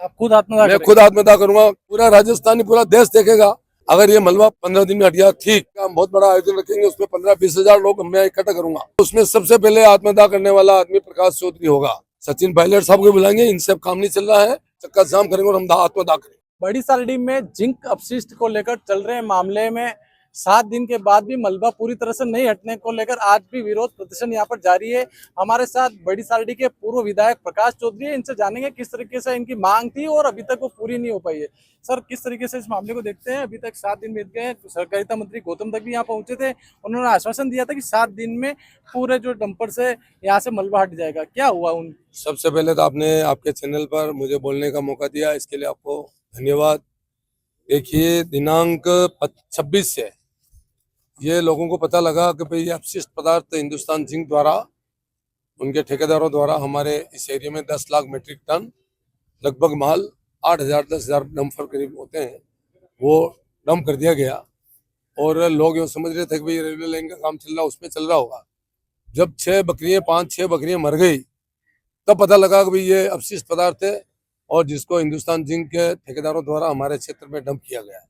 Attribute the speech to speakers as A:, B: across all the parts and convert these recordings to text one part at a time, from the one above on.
A: आप खुद आत्मदाह
B: मैं
A: करेंगे?
B: खुद आत्मदाह करूंगा। पूरा राजस्थानी, पूरा देश देखेगा। अगर ये मलबा 15 दिन में हट गया, ठीक, हम बहुत बड़ा आयोजन रखेंगे, उसमें 15-20 हजार लोग मैं इकट्ठा करूंगा। उसमें सबसे पहले आत्मदाह करने वाला आदमी प्रकाश चौधरी होगा। सचिन पायलट साहब को बुलाएंगे, इनसे काम नहीं चल रहा है, चक्का जाम करेंगे और हम आत्मदाह करेंगे।
A: बड़ी सालडी में जिंक अपशिष्ट को लेकर चल रहे मामले में 7 दिन के बाद भी मलबा पूरी तरह से नहीं हटने को लेकर आज भी विरोध प्रदर्शन यहाँ पर जारी है। हमारे साथ बड़ी सालडी के पूर्व विधायक प्रकाश चौधरी है, इनसे जानेंगे किस तरीके से इनकी मांग थी और अभी तक वो पूरी नहीं हो पाई है। सर, किस तरीके से इस मामले को देखते हैं? अभी तक 7 दिन बीत गए हैं, सहकारिता मंत्री गौतम तक भी यहाँ पहुंचे थे, उन्होंने आश्वासन दिया था कि 7 दिन में पूरे जो डंपर से यहाँ से मलबा हट जाएगा, क्या हुआ उन?
B: सबसे पहले तो आपने आपके चैनल पर मुझे बोलने का मौका दिया, इसके लिए आपको धन्यवाद। देखिए, दिनांक 26 से ये लोगों को पता लगा कि भाई ये अपशिष्ट पदार्थ हिंदुस्तान जिंक द्वारा, उनके ठेकेदारों द्वारा हमारे इस एरिया में 10 लाख मीट्रिक टन लगभग माल 8,000-10,000 डंपर करीब होते हैं, वो डंप कर दिया गया। और लोग ये समझ रहे थे कि भाई रेलवे लाइन का काम चल रहा, उसमें चल रहा होगा। जब 5-6 बकरियां मर गई, तब पता लगा कि भाई ये अपशिष्ट पदार्थ है और जिसको हिंदुस्तान जिंक के ठेकेदारों द्वारा हमारे क्षेत्र में डंप किया गया है।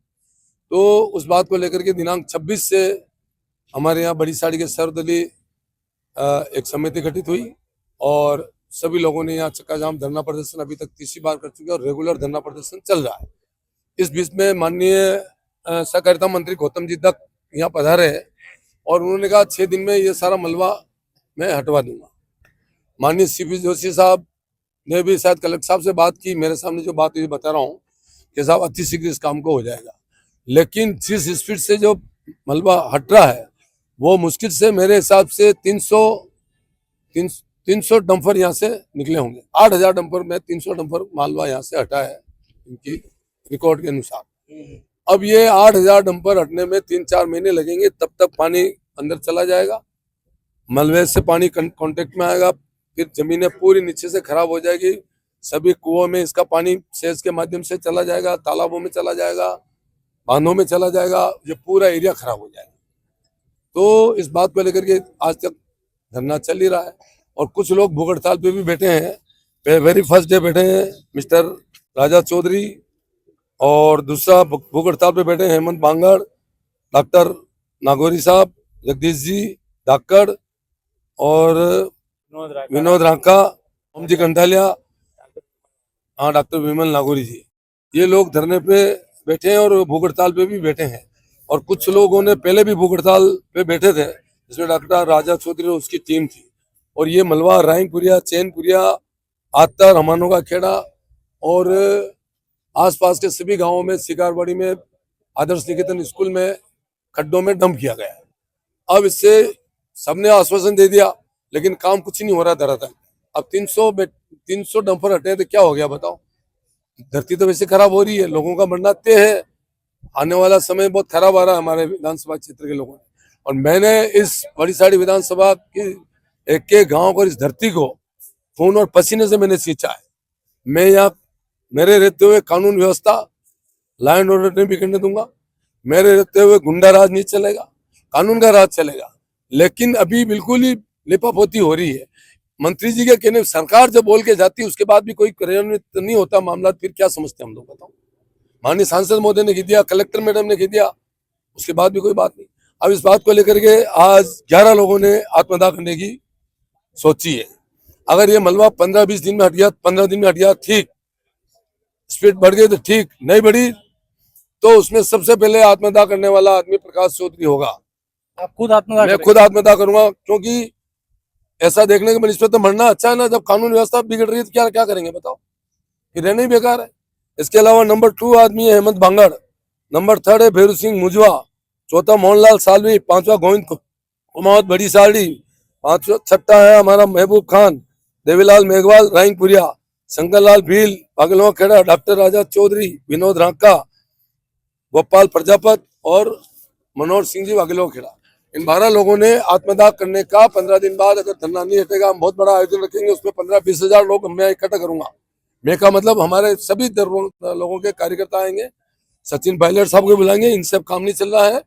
B: तो उस बात को लेकर के दिनांक 26 से हमारे यहाँ बड़ी साड़ी के सर्वदलीय एक समिति गठित हुई और सभी लोगों ने यहाँ चक्का जाम धरना प्रदर्शन अभी तक तीसरी बार कर चुके हैं और रेगुलर धरना प्रदर्शन चल रहा है। इस बीच में माननीय सहकारिता मंत्री गौतम जी तक यहाँ पधारे हैं और उन्होंने कहा 6 दिन में ये सारा मलबा मैं हटवा दूंगा। माननीय सीपी जोशी साहब ने भी शायद कलेक्टर साहब से बात की, मेरे सामने जो बात हुई बता रहा हूँ कि साहब अति शीघ्र इस काम को हो जाएगा। लेकिन जिस स्पीड से जो मलबा हट रहा है वो मुश्किल से मेरे हिसाब से 300 डंपर यहाँ से निकले होंगे। 8,000 डंपर में 300 डंपर मालवा यहाँ से हटा है इनकी रिकॉर्ड के अनुसार। अब ये 8,000 डंपर हटने में 3-4 महीने लगेंगे, तब तक पानी अंदर चला जाएगा, मलबे से पानी कांटेक्ट में आएगा, फिर जमीनें पूरी नीचे से खराब हो जाएगी, सभी कुओं में इसका पानी सेच के माध्यम से चला जाएगा, तालाबों में चला जाएगा, बांधों में चला जाएगा, ये पूरा एरिया खराब हो जाएगा। तो इस बात को लेकर के आज तक धरना चल ही रहा है और कुछ लोग भूख हड़ताल पे भी बैठे हैं। वेरी फर्स्ट डे बैठे हैं मिस्टर राजा चौधरी और दूसरा भूख हड़ताल पे बैठे हैं हेमंत बांगड़, डॉक्टर नागौरी साहब, जगदीश जी धाकड़ और विनोद रांका, ओम जी कंठालिया, हाँ डॉक्टर विमल नागौरी जी, ये लोग धरने पे बैठे हैं और भूख हड़ताल पे भी बैठे हैं। और कुछ लोगों ने पहले भी भूख हड़ताल पे बैठे थे, जिसमें डॉक्टर राजा चौधरी और उसकी टीम थी। और ये मलबा रायपुरिया, चैनपुरिया, आतर, हमानों का खेड़ा और आसपास के सभी गांवों में, शिकारवाड़ी में, आदर्श निकेतन स्कूल में खड्डों में डंप किया गया है। अब इससे सबने आश्वासन दे दिया, लेकिन काम कुछ नहीं हो रहा धरातल। अब 300 डंपर हटे तो क्या हो गया बताओ? धरती तो वैसे खराब हो रही है, लोगों का मरना तय है, आने वाला समय बहुत खराब आ रहा है हमारे विधानसभा क्षेत्र के लोगों ने। और मैंने इस बड़ी साड़ी विधानसभा की एक एक गांव को, इस धरती को खून और पसीने से मैंने सींचा है। मैं यहाँ मेरे रहते हुए कानून व्यवस्था, लॉ एंड ऑर्डर नहीं बिगड़ने दूंगा, मेरे रहते हुए गुंडा राज नहीं चलेगा, कानून का राज चलेगा। लेकिन अभी बिल्कुल ही लिपापोती हो रही है। मंत्री जी के कहने सरकार जब बोल के जाती है उसके बाद भी कोई क्रियान्वित नहीं होता मामला, फिर क्या समझते हम लोग बताओ? माननीय सांसद महोदय ने कह दिया, कलेक्टर मैडम ने कह दिया, उसके बाद भी कोई बात नहीं। अब इस बात को लेकर के आज 11 लोगों ने आत्मदाह करने की सोची है। अगर ये मलबा 15-20 दिन में हट गया, 15 दिन में हट गया, ठीक, स्पीड बढ़ गई तो ठीक, नहीं बढ़ी तो उसमें सबसे पहले आत्मदाह करने वाला आदमी प्रकाश चौधरी होगा।
A: आप खुद आत्मदाह
B: मैं
A: करेंगे?
B: खुद आत्मदाह करूंगा, क्योंकि ऐसा देखने के बनस्पत तो मरना अच्छा है ना। जब कानून व्यवस्था बिगड़ रही है तो क्या क्या करेंगे बताओ? ये रहना ही बेकार है। इसके अलावा नंबर 2 आदमी है हेमंत बांगड़, नंबर 3 है भेरू सिंह मुजवा, चौथा मोहनलाल सालवी, 5वां गोविंद कुमावत बड़ी साड़ी, 6ठा है हमारा महबूब खान, देवीलाल मेघवाल रायपुरिया, शंकरलाल भील बागलवा खेड़ा, डॉक्टर राजा चौधरी, विनोद रांका, गोपाल प्रजापत और मनोहर सिंह जी बागलवा खेड़ा। इन 12 लोगों ने आत्मदाह करने का 15 दिन बाद अगर धरना नहीं हटेगा, हम बहुत बड़ा आयोजन रखेंगे, उसमें 15-20 हजार लोग मैं इकट्ठा करूंगा। मैं का मतलब हमारे सभी लोगों के कार्यकर्ता आएंगे, सचिन पायलट साहब को बुलाएंगे, इनसे अब काम नहीं चल रहा है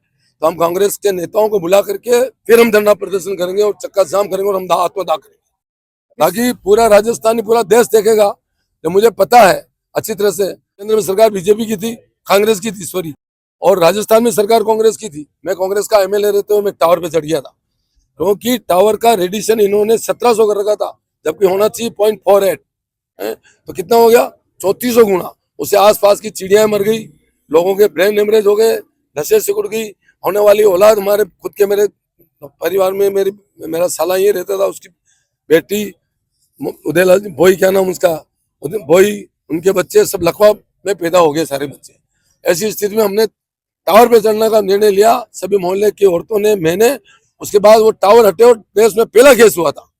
B: तो हम कांग्रेस के नेताओं को बुला करके फिर हम धरना प्रदर्शन करेंगे और चक्का जाम करेंगे और हम आत्मदाह करेंगे, ताकि पूरा राजस्थानी, पूरा देश देखेगा कि मुझे पता है अच्छी तरह से। केंद्र में सरकार बीजेपी की थी, कांग्रेस की थी सॉरी, और राजस्थान में सरकार कांग्रेस की थी। मैं कांग्रेस का एमएलए रहते हुए मैं टावर पे चढ़ गया था, क्योंकि टावर का रेडिएशन इन्होंने 1700 कर रखा था, जबकि होना चाहिए 0.48 है। तो कितना हो गया? 3400 गुना। उससे आसपास की चिड़िया मर गई, लोगों के ब्रेन हेमरेज हो गए, नशे सिकुड़ गई। होने वाली औलाद, हमारे खुद के मेरे परिवार में मेरा साला ये रहता था, उसकी बेटी उदयलाल बोई, क्या नाम उसका, बोई, उनके बच्चे सब लखवा में पैदा हो गए सारे बच्चे। ऐसी स्थिति में हमने टावर पे चढ़ने का निर्णय लिया, सभी मोहल्ले की औरतों ने, मैंने। उसके बाद वो टावर हटे और देश में पहला केस हुआ था।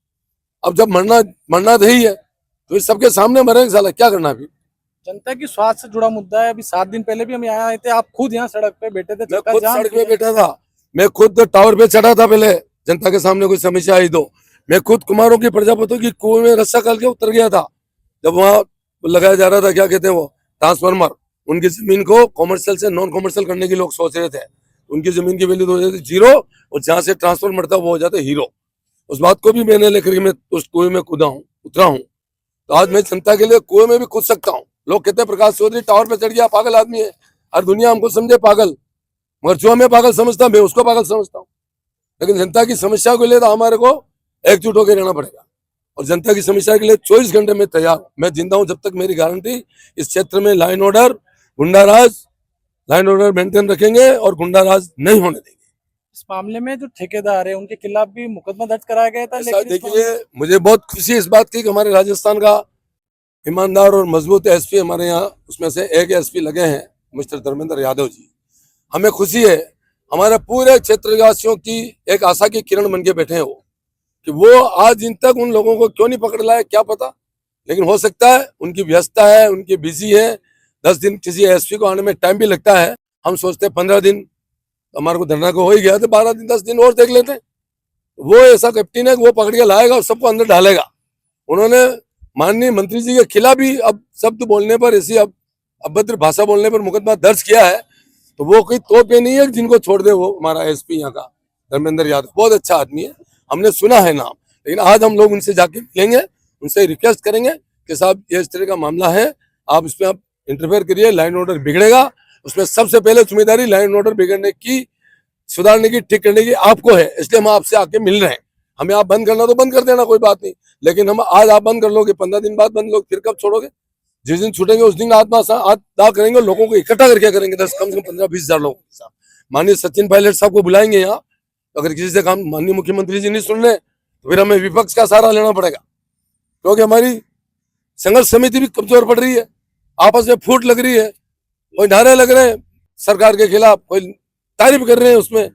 B: अब जब मरना तो ही है, तो इस सबके सामने मरेंगे साला, क्या करना अभी।
A: जनता की स्वास्थ्य से जुड़ा मुद्दा है। अभी 7 दिन पहले भी हम यहाँ आए थे, आप खुद यहाँ सड़क पे बैठे थे,
B: मैं
A: चक्का
B: खुद
A: जाम
B: सड़क पे
A: किया।
B: बैठा था, मैं खुद टावर पे चढ़ा था। पहले जनता के सामने कोई समस्या आई तो मैं खुद कुमारों की प्रजापतियों की कुएं में रस्सा डाल के उतर गया था, जब वहां लगाया जा रहा था, क्या कहते हैं वो, ट्रांसफार्मर। उनकी जमीन को कॉमर्शियल से नॉन कॉमर्शियल करने की लोग सोच रहे थे। उनकी जमीन की वैल्यू तो हो जाती 0, और जहां से ट्रांसफार्मर था वो हो जाता हीरो। उस बात को भी मैंने लेकर मैं उस कुएं में उतरा हूँ। तो आज मैं जनता के लिए कुएं में भी कूद सकता हूँ। लोग कहते हैं प्रकाश चौधरी टावर पे चढ़ गया, पागल आदमी है। हर दुनिया हमको समझे पागल, मगर जो हमें पागल समझता मैं उसको पागल समझता हूँ। लेकिन जनता की समस्या के लिए तो हमारे को एकजुट होकर रहना पड़ेगा, और जनता की समस्या के लिए 24 घंटे में तैयार हूं। मैं जिंदा हूं जब तक मेरी गारंटी इस क्षेत्र में लाइन ऑर्डर मेंटेन रखेंगे और गुंडाराज नहीं होने देंगे।
A: इस मामले में जो ठेकेदार है उनके खिलाफ भी मुकदमा दर्ज कराया गया था।
B: ऐसा
A: लेकिन
B: देखिए, मुझे बहुत खुशी है इस बात की कि हमारे राजस्थान का ईमानदार और मजबूत एसपी हमारे यहाँ, उसमें से एक एसपी लगे हैं मिस्टर धर्मेंद्र यादव जी। हमें खुशी है, हमारे पूरे क्षेत्रवासियों की एक आशा की किरण बन के बैठे हैं वो, कि वो आज दिन तक उन लोगों को क्यों नहीं पकड़ लाए क्या पता। लेकिन हो सकता है उनकी व्यस्तता है, उनकी बिजी है। 10 दिन किसी एसपी को आने में टाइम भी लगता है। हम सोचते हैं 15 दिन हमारे को धरना को हो ही गया, तो 12 दिन 10 दिन और देख लेते हैं। वो ऐसा कैप्टन है कि वो पकड़ के लाएगा और सबको अंदर डालेगा। उन्होंने माननीय मंत्री जी के खिलाफ भी अब शब्द बोलने पर, ऐसी अभद्र भाषा बोलने पर मुकदमा दर्ज किया है। तो वो कोई तोप पे नहीं है जिनको छोड़ दे। वो हमारा एसपी यहाँ का धर्मेंद्र यादव बहुत अच्छा आदमी है, हमने सुना है नाम। लेकिन आज हम लोग उनसे जाके मिलेंगे, उनसे रिक्वेस्ट करेंगे कि साहब ये इस तरह का मामला है, आप इसमें आप इंटरफेयर करिए, लाइन ऑर्डर बिगड़ेगा। उसमें सबसे पहले जिम्मेदारी लाइन ऑर्डर बिगड़ने की, सुधारने की, ठीक करने की आपको है। इसलिए हम आपसे आके मिल रहे हैं। हमें आप बंद करना तो बंद कर देना, कोई बात नहीं। लेकिन हम आज आप बंद कर लोगे, 15 दिन बाद बंद लोगे, फिर कब छोड़ोगे? जिस दिन छूटेंगे उस दिन दाव करेंगे, लोगों को इकट्ठा करके करेंगे, 10 कम से कम 15-20 हजार लोगों के साथ। माननीय सचिन पायलट साहब को बुलाएंगे यहाँ। अगर किसी से काम माननीय मुख्यमंत्री जी नहीं सुन रहे तो फिर हमें विपक्ष का सहारा लेना पड़ेगा, क्योंकि हमारी संघर्ष समिति भी कमजोर पड़ रही है, आपस में फूट लग रही है। कोई नारे लग रहे हैं सरकार के खिलाफ, कोई तारीफ कर रहे हैं, उसमें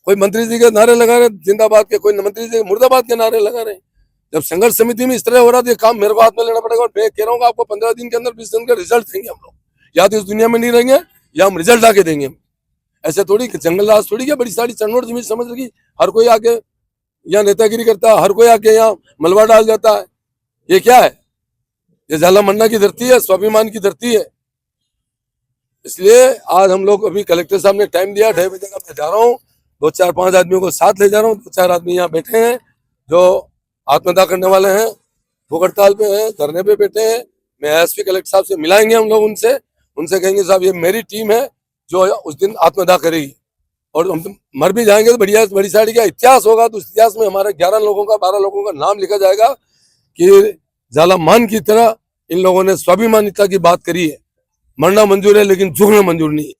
B: कोई मंत्री जी के नारे लगा रहे हैं जिंदाबाद के, कोई मंत्री जी मुर्दाबाद के नारे लगा रहे हैं। जब संघर्ष समिति में इस तरह हो रहा है तो ये काम मेरे को हाथ में लेना पड़ेगा। और मैं कह रहा हूँ आपको 15 दिन के अंदर, 20 दिन का रिजल्ट देंगे हम लोग। या तो इस दुनिया में नहीं रहेंगे या हम रिजल्ट आके देंगे। ऐसे थोड़ी जंगल राज थोड़ी क्या बड़ी सारी चन्नोड़ जमीन समझ रखी, हर कोई आके यहाँ नेतागिरी करता है, हर कोई आके यहाँ मलबा डाल जाता है। ये क्या है? ये झाला मन्ना की धरती है, स्वाभिमान की धरती है। इसलिए आज हम लोग, अभी कलेक्टर साहब ने टाइम दिया, 2:30 बजे का मैं जा रहा हूँ। 2-4-5 आदमियों को साथ ले जा रहा हूँ। 2-4 आदमी यहाँ बैठे हैं जो आत्मदाह करने वाले हैं, भूख हड़ताल पे हैं, धरने पे बैठे हैं। मैं एसपी कलेक्टर साहब से मिलाएंगे हम लोग, उनसे कहेंगे साहब ये मेरी टीम है जो उस दिन आत्मदाह करेगी, और हम मर भी जाएंगे तो बढ़िया बड़ी साड़ी का इतिहास होगा। तो उस इतिहास में हमारे 11 लोगों का, 12 लोगों का नाम लिखा जाएगा कि झालामान की तरह इन लोगों ने स्वाभिमानिता की बात करी है। मरना मंजूर है लेकिन झुकना मंजूर नहीं है।